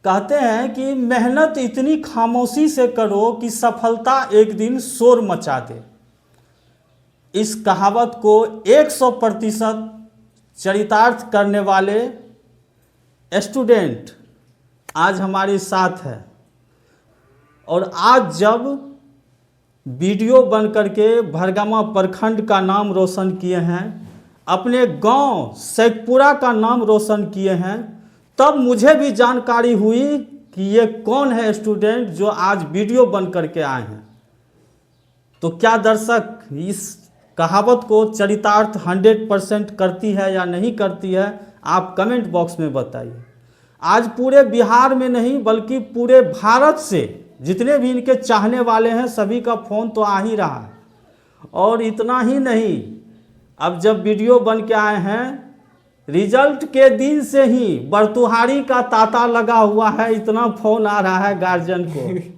कहते हैं कि मेहनत इतनी खामोशी से करो कि सफलता एक दिन शोर मचा दे। इस कहावत को 100% चरितार्थ करने वाले स्टूडेंट आज हमारे साथ है। और आज जब वीडियो बन करके भरगामा प्रखंड का नाम रोशन किए हैं, अपने गांव शेखपुरा का नाम रोशन किए हैं, तब मुझे भी जानकारी हुई कि ये कौन है स्टूडेंट जो आज वीडियो बन करके आए हैं। तो क्या दर्शक इस कहावत को चरितार्थ 100% करती है या नहीं करती है, आप कमेंट बॉक्स में बताइए। आज पूरे बिहार में नहीं बल्कि पूरे भारत से जितने भी इनके चाहने वाले हैं सभी का फ़ोन तो आ ही रहा है। और इतना ही नहीं, अब जब वीडियो बन के आए हैं, रिजल्ट के दिन से ही बरतुहारी का तांता लगा हुआ है, इतना फ़ोन आ रहा है गार्जियन को।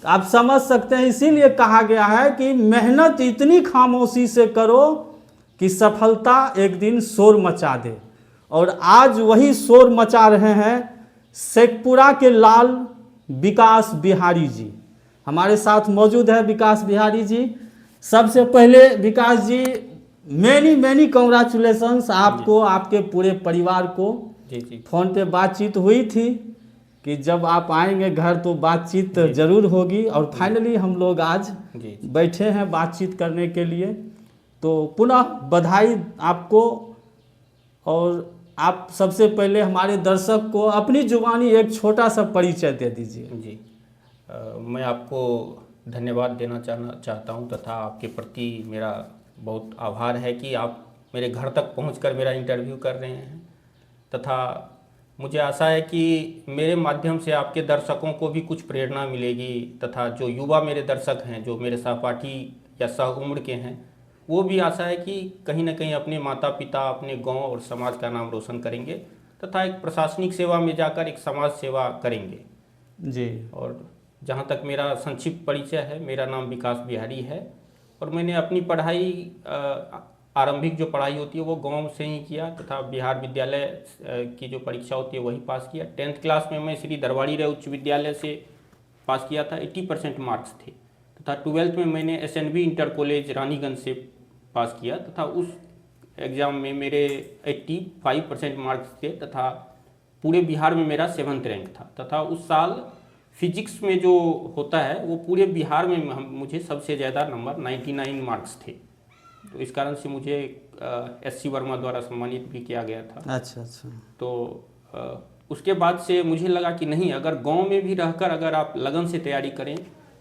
आप समझ सकते हैं, इसीलिए कहा गया है कि मेहनत इतनी खामोशी से करो कि सफलता एक दिन शोर मचा दे। और आज वही शोर मचा रहे हैं शेखपुरा के लाल विकास बिहारी जी। हमारे साथ मौजूद है विकास बिहारी जी। सबसे पहले विकास जी, मैनी कॉन्ग्रेचुलेशंस आपको, आपके पूरे परिवार को। जी। फ़ोन पे बातचीत हुई थी कि जब आप आएंगे घर तो बातचीत ज़रूर होगी, और फाइनली हम लोग आज बैठे हैं बातचीत करने के लिए। तो पुनः बधाई आपको। और आप सबसे पहले हमारे दर्शक को अपनी जुबानी एक छोटा सा परिचय दे दीजिए। जी, मैं आपको धन्यवाद देना चाहता हूं तथा आपके प्रति मेरा बहुत आभार है कि आप मेरे घर तक पहुंचकर मेरा इंटरव्यू कर रहे हैं। तथा मुझे आशा है कि मेरे माध्यम से आपके दर्शकों को भी कुछ प्रेरणा मिलेगी, तथा जो युवा मेरे दर्शक हैं, जो मेरे सहपाठी या सह उम्र के हैं, वो भी आशा है कि कहीं ना कहीं अपने माता पिता, अपने गांव और समाज का नाम रोशन करेंगे तथा एक प्रशासनिक सेवा में जाकर एक समाज सेवा करेंगे। जी। और जहाँ तक मेरा संक्षिप्त परिचय है, मेरा नाम विकास बिहारी है और मैंने अपनी पढ़ाई, आरंभिक जो पढ़ाई होती है वो गांव से ही किया तथा बिहार विद्यालय की जो परीक्षा होती है वही पास किया। 10th क्लास में मैं श्री दरबारी राय उच्च विद्यालय से पास किया था, 80% मार्क्स थे। तथा 12th में मैंने SNV इंटर कॉलेज रानीगंज से पास किया तथा उस एग्ज़ाम में मेरे 85% मार्क्स थे तथा पूरे बिहार में मेरा 7th रैंक था। तथा उस साल फिजिक्स में जो होता है वो पूरे बिहार में मुझे सबसे ज़्यादा नंबर 99 मार्क्स थे। तो इस कारण से मुझे SC वर्मा द्वारा सम्मानित भी किया गया था। अच्छा। तो उसके बाद से मुझे लगा कि नहीं, अगर गांव में भी रहकर अगर आप लगन से तैयारी करें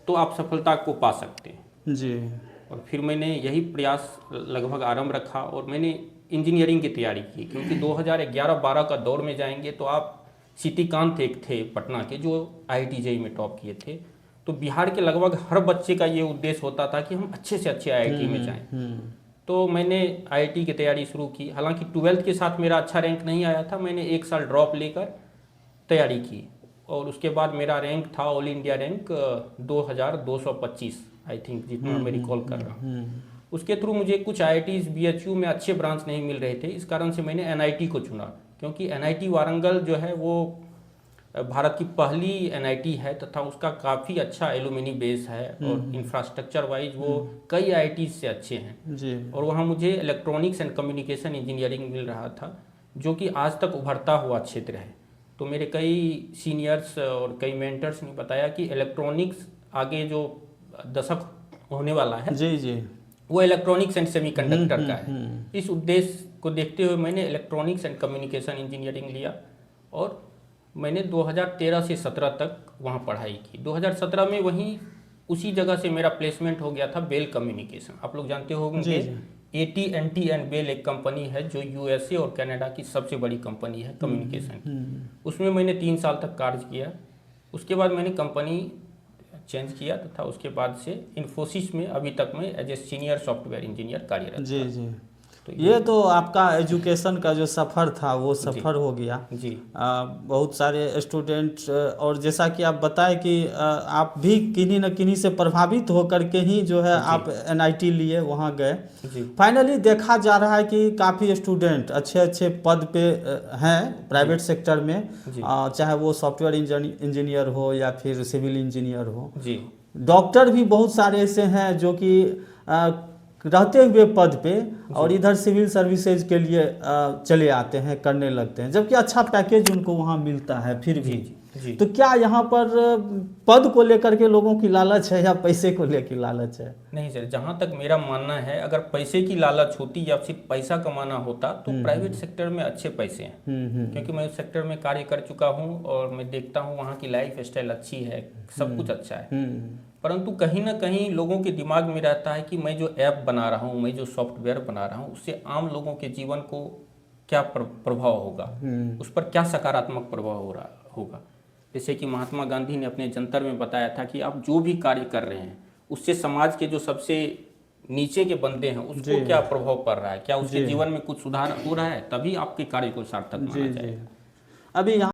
तो आप सफलता को पा सकते हैं। जी। और फिर मैंने यही प्रयास लगभग आरंभ रखा और मैंने इंजीनियरिंग की तैयारी की, क्योंकि 2011-12 का दौर में जाएंगे तो आप सिटीकांत एक थे पटना के जो IIT JEE में टॉप किए थे। तो बिहार के लगभग हर बच्चे का ये उद्देश्य होता था कि हम अच्छे से अच्छे IIT में जाएं। तो मैंने IIT की तैयारी शुरू की। हालांकि 12th के साथ मेरा अच्छा रैंक नहीं आया था, मैंने 1 साल ड्रॉप लेकर तैयारी की और उसके बाद मेरा रैंक था all India rank 2225 I think, जितना मैं रिकॉल कर रहा हूँ। उसके थ्रू मुझे कुछ IITs BHU में अच्छे ब्रांच नहीं मिल रहे थे, इस कारण से मैंने NIT को चुना, क्योंकि NIT वारंगल जो है वो भारत की पहली NIT है तथा उसका काफ़ी अच्छा एलुमिनी बेस है और इंफ्रास्ट्रक्चर वाइज वो कई IITs से अच्छे हैं जी। और वहाँ मुझे इलेक्ट्रॉनिक्स एंड कम्युनिकेशन इंजीनियरिंग मिल रहा था, जो कि आज तक उभरता हुआ क्षेत्र है। तो मेरे कई सीनियर्स और कई मेंटर्स ने बताया कि इलेक्ट्रॉनिक्स आगे जो दशक होने वाला है जी वो इलेक्ट्रॉनिक्स एंड सेमीकंडक्टर का है। इस उद्देश्य को देखते हुए मैंने इलेक्ट्रॉनिक्स एंड कम्युनिकेशन इंजीनियरिंग लिया और मैंने 2013 से 17 तक वहाँ पढ़ाई की। 2017 में वहीं उसी जगह से मेरा प्लेसमेंट हो गया था बेल कम्युनिकेशन। आप लोग जानते होंगे AT&T एंड बेल एक कंपनी है जो USA और कनाडा की सबसे बड़ी कंपनी है कम्युनिकेशन की। उसमें मैंने 3 साल तक कार्य किया। उसके बाद मैंने कंपनी चेंज किया तथा उसके बाद से इन्फोसिस में अभी तक मैं as a senior software engineer कार्यरत। जी। तो ये तो आपका एजुकेशन का जो सफ़र था वो सफ़र हो गया। जी बहुत सारे स्टूडेंट और जैसा कि आप बताएं कि आप भी किन्हीं न किन्हीं से प्रभावित होकर के ही जो है आप NIT लिए वहाँ गए। जी फाइनली देखा जा रहा है कि काफ़ी स्टूडेंट अच्छे अच्छे पद पे हैं प्राइवेट सेक्टर में, जी चाहे वो सॉफ्टवेयर इंजीनियर हो या फिर सिविल इंजीनियर हो। जी डॉक्टर भी बहुत सारे ऐसे हैं जो कि रहते हुए पद पे और इधर सिविल सर्विसेज के लिए चले आते हैं, करने लगते हैं, जबकि अच्छा पैकेज उनको वहाँ मिलता है फिर भी। जी तो क्या यहाँ पर पद को लेकर के लोगों की लालच है या पैसे को लेकर लालच है? नहीं सर, जहाँ तक मेरा मानना है, अगर पैसे की लालच होती या सिर्फ पैसा कमाना होता तो प्राइवेट सेक्टर में अच्छे पैसे हैं। क्योंकि मैं उस सेक्टर में कार्य कर चुका हूँ और मैं देखता हूँ वहाँ की लाइफ स्टाइल अच्छी है, सब कुछ अच्छा है। परंतु कहीं ना कहीं लोगों के दिमाग में रहता है कि मैं जो ऐप बना रहा हूँ, मैं जो सॉफ्टवेयर बना रहा हूँ, उससे आम लोगों के जीवन को क्या प्रभाव होगा, उस पर क्या सकारात्मक प्रभाव हो रहा होगा। जैसे कि महात्मा गांधी ने अपने जंतर में बताया था कि आप जो भी कार्य कर रहे हैं उससे समाज के जो सबसे नीचे के बंदे हैं उसको क्या प्रभाव पड़ रहा है, क्या उसके जीवन में कुछ सुधार हो रहा है, तभी आपके कार्य को सार्थक माना जाएगा। अभी यहाँ